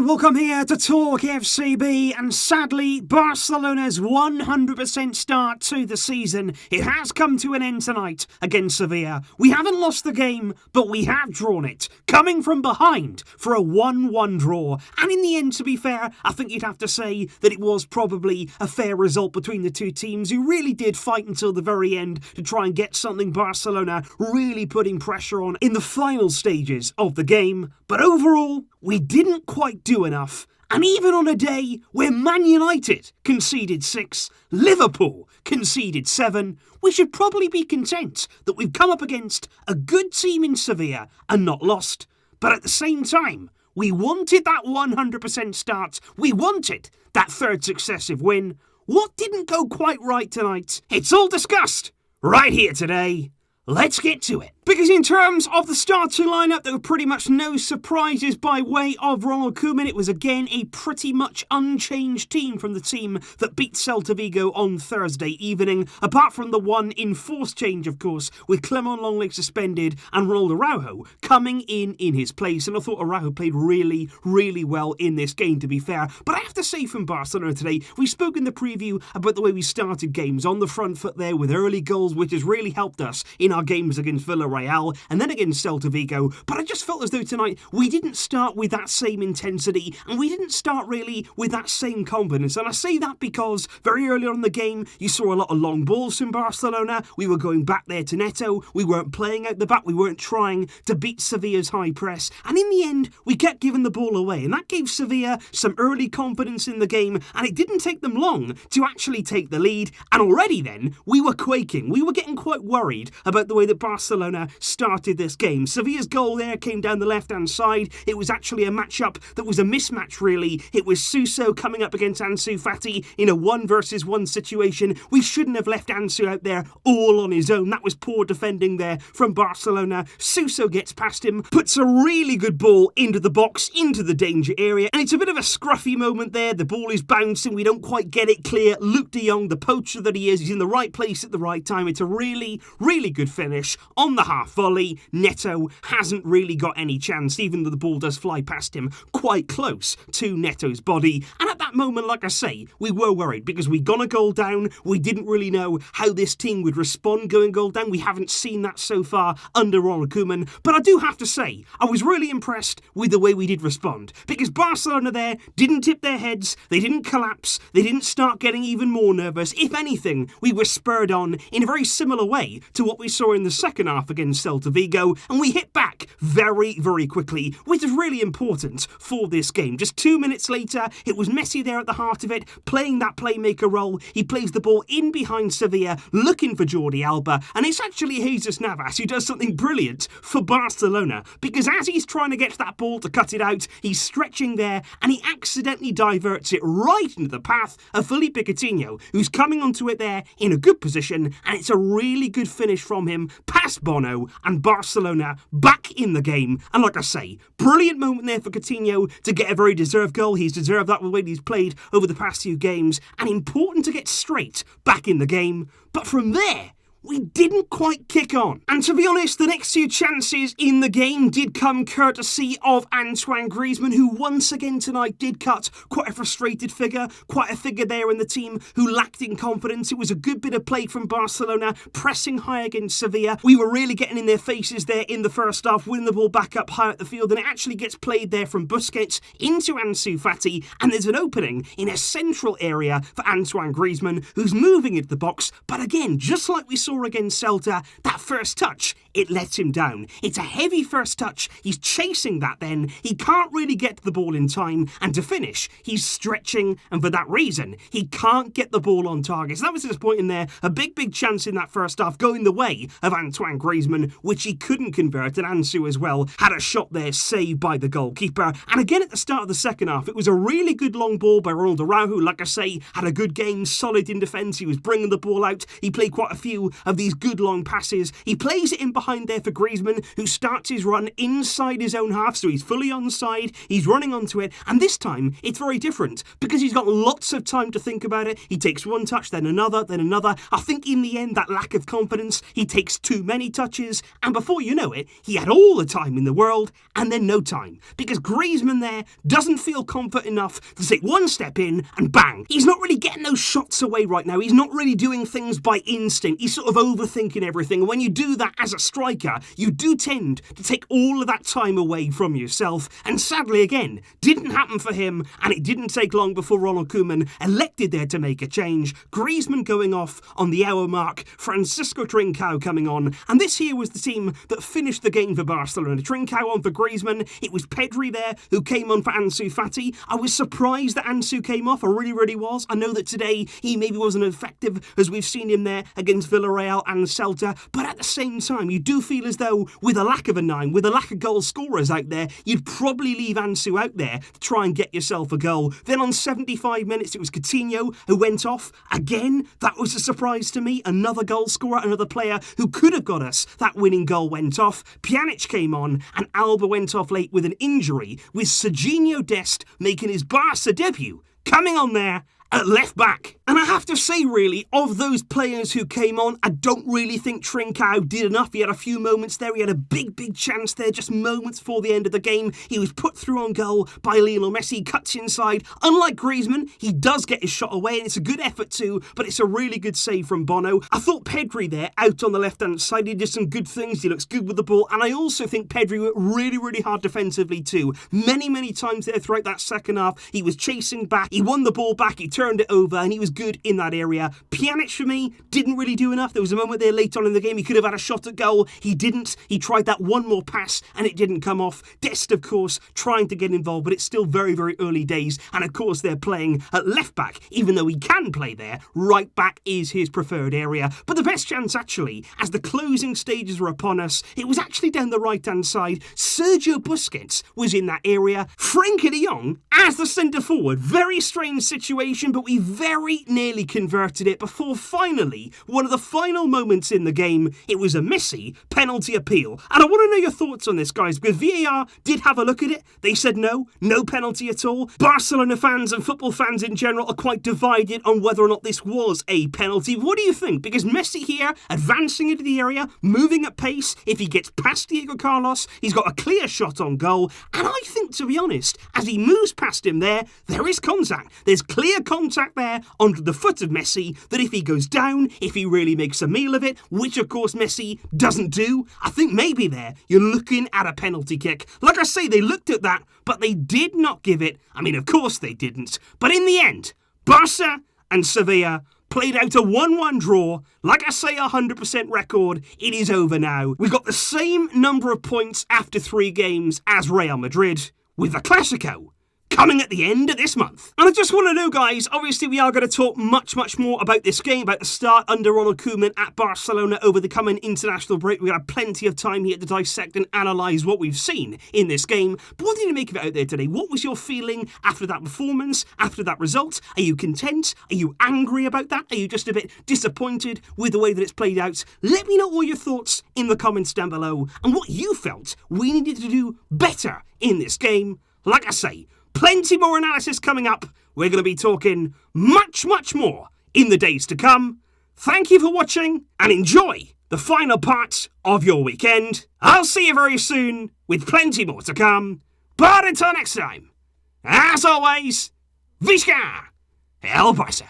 And welcome here to TalkFCB, and sadly, Barcelona's 100% start to the season, it has come to an end tonight against Sevilla. We haven't lost the game, but we have drawn it, coming from behind for a 1-1 draw. And in the end, to be fair, I think you'd have to say that it was probably a fair result between the two teams who really did fight until the very end to try and get something Barcelona really putting pressure on in the final stages of the game. But overall, we didn't quite do enough. And even on a day where Man United conceded 6, Liverpool conceded 7, we should probably be content that we've come up against a good team in Sevilla and not lost. But at the same time, we wanted that 100% start. We wanted that third successive win. What didn't go quite right tonight? It's all discussed right here today. Let's get to it. Because in terms of the starting lineup, there were pretty much no surprises by way of Ronald Koeman. It was again a pretty much unchanged team from the team that beat Celta Vigo on Thursday evening, apart from the one enforced change, of course, with Clement Lenglet suspended and Ronald Araujo coming in his place. And I thought Araujo played really, really well in this game, to be fair. But I have to say from Barcelona today, we spoke in the preview about the way we started games on the front foot there with early goals, which has really helped us in our games against Villarreal and then against Celta Vigo. But I just felt as though tonight we didn't start with that same intensity and we didn't start really with that same confidence. And I say that because very early on in the game you saw a lot of long balls from Barcelona. We were going back there to Neto. We weren't playing out the back. We weren't trying to beat Sevilla's high press. And in the end we kept giving the ball away, and that gave Sevilla some early confidence in the game, and it didn't take them long to actually take the lead. And already then we were quaking. We were getting quite worried about the way that Barcelona started this game. Sevilla's goal there came down the left-hand side. It was actually a matchup that was a mismatch, really. It was Suso coming up against Ansu Fati in a 1-versus-1 situation. We shouldn't have left Ansu out there all on his own. That was poor defending there from Barcelona. Suso gets past him, puts a really good ball into the box, into the danger area, and it's a bit of a scruffy moment there. The ball is bouncing. We don't quite get it clear. Luke de Jong, the poacher that he is, he's in the right place at the right time. It's a really, really good finish on the half volley. Neto hasn't really got any chance, even though the ball does fly past him quite close to Neto's body. And at that moment, like I say, we were worried because we'd gone a goal down. We didn't really know how this team would respond going goal down. We haven't seen that so far under Ronald Koeman. But I do have to say, I was really impressed with the way we did respond, because Barcelona there didn't tip their heads. They didn't collapse. They didn't start getting even more nervous. If anything, we were spurred on in a very similar way to what we saw in the second half against Celta Vigo, and we hit back very, very quickly, which is really important for this game. Just 2 minutes later, it was Messi there at the heart of it, playing that playmaker role. He plays the ball in behind Sevilla, looking for Jordi Alba, and it's actually Jesus Navas who does something brilliant for Barcelona, because as he's trying to get that ball to cut it out, he's stretching there, and he accidentally diverts it right into the path of Felipe Coutinho, who's coming onto it there in a good position, and it's a really good finish from him past Bono, and Barcelona back in the game. And like I say, brilliant moment there for Coutinho to get a very deserved goal. He's deserved that with the way he's played over the past few games, and important to get straight back in the game. But from there, we didn't quite kick on. And to be honest, the next few chances in the game did come courtesy of Antoine Griezmann, who once again tonight did cut quite a frustrated figure, quite a figure there in the team who lacked in confidence. It was a good bit of play from Barcelona, pressing high against Sevilla. We were really getting in their faces there in the first half, winning the ball back up high at the field, and it actually gets played there from Busquets into Ansu Fati, and there's an opening in a central area for Antoine Griezmann, who's moving into the box. But again, just like we saw against Celta, that first touch, it lets him down. It's a heavy first touch. He's chasing that then. He can't really get to the ball in time, and to finish, he's stretching, and for that reason, he can't get the ball on target. So that was disappointing there. A big, big chance in that first half going the way of Antoine Griezmann, which he couldn't convert, and Ansu as well had a shot there saved by the goalkeeper. And again at the start of the second half, it was a really good long ball by Ronald Araujo, who, like I say, had a good game, solid in defence. He was bringing the ball out. He played quite a few of these good long passes. He plays it in behind behind there for Griezmann, who starts his run inside his own half, so he's fully onside, he's running onto it, and this time it's very different, because he's got lots of time to think about it. He takes one touch, then another, then another. I think in the end, that lack of confidence, he takes too many touches, and before you know it, he had all the time in the world, and then no time, because Griezmann there doesn't feel confident enough to take one step in, and bang! He's not really getting those shots away right now. He's not really doing things by instinct. He's sort of overthinking everything, and when you do that as a striker, you do tend to take all of that time away from yourself, and sadly again, didn't happen for him, and it didn't take long before Ronald Koeman elected there to make a change. Griezmann going off on the hour mark, Francisco Trincao coming on, and this here was the team that finished the game for Barcelona. Trincao on for Griezmann, it was Pedri there who came on for Ansu Fati. I was surprised that Ansu came off, I really was. I know that today he maybe wasn't as effective as we've seen him there against Villarreal and Celta, but at the same time, you do feel as though with a lack of a 9, with a lack of goal scorers out there, you'd probably leave Ansu out there to try and get yourself a goal. Then on 75 minutes, it was Coutinho who went off. Again, that was a surprise to me. Another goal scorer, another player who could have got us that winning goal went off. Pjanic came on, and Alba went off late with an injury, with Serginho Dest making his Barça debut, coming on there at left back. And I have to say, really, of those players who came on, I don't really think Trincao did enough. He had a few moments there. He had a big chance there, just moments before the end of the game. He was put through on goal by Lionel Messi, cuts inside. Unlike Griezmann, he does get his shot away, and it's a good effort too, but it's a really good save from Bono. I thought Pedri there, out on the left-hand side, he did some good things. He looks good with the ball, and I also think Pedri worked really hard defensively too. Many times there throughout that second half, he was chasing back, he won the ball back, he turned it over, and he was good in that area. Pjanic, for me, didn't really do enough. There was a moment there late on in the game, he could have had a shot at goal. He didn't. He tried that one more pass, and it didn't come off. Dest, of course, trying to get involved, but it's still very early days, and of course they're playing at left back, even though he can play there. Right back is his preferred area. But the best chance, actually, as the closing stages were upon us, it was actually down the right-hand side. Sergio Busquets was in that area. Frenkie de Jong as the centre-forward. Very strange situation, but we very nearly converted it before finally, one of the final moments in the game, it was a Messi penalty appeal. And I want to know your thoughts on this, guys, because VAR did have a look at it. They said no penalty at all. Barcelona fans and football fans in general are quite divided on whether or not this was a penalty. What do you think? Because Messi here, advancing into the area, moving at pace, if he gets past Diego Carlos, he's got a clear shot on goal. And I think, to be honest, as he moves past him there is contact. There's clear contact there onto the foot of Messi, that if he goes down, if he really makes a meal of it, which of course Messi doesn't do, I think maybe there you're looking at a penalty kick. Like I say, they looked at that, but they did not give it. I mean, of course they didn't. But in the end, Barça and Sevilla played out a 1-1 draw. Like I say, 100% record. It is over now. We've got the same number of points after 3 games as Real Madrid, with the Clásico coming at the end of this month. And I just want to know, guys, obviously we are going to talk much more about this game, about the start under Ronald Koeman at Barcelona over the coming international break. We're going to have plenty of time here to dissect and analyse what we've seen in this game. But what did you make of it out there today? What was your feeling after that performance, after that result? Are you content? Are you angry about that? Are you just a bit disappointed with the way that it's played out? Let me know all your thoughts in the comments down below and what you felt we needed to do better in this game. Like I say, plenty more analysis coming up. We're going to be talking much more in the days to come. Thank you for watching and enjoy the final part of your weekend. I'll see you very soon with plenty more to come. But until next time, as always, Visca El Barça.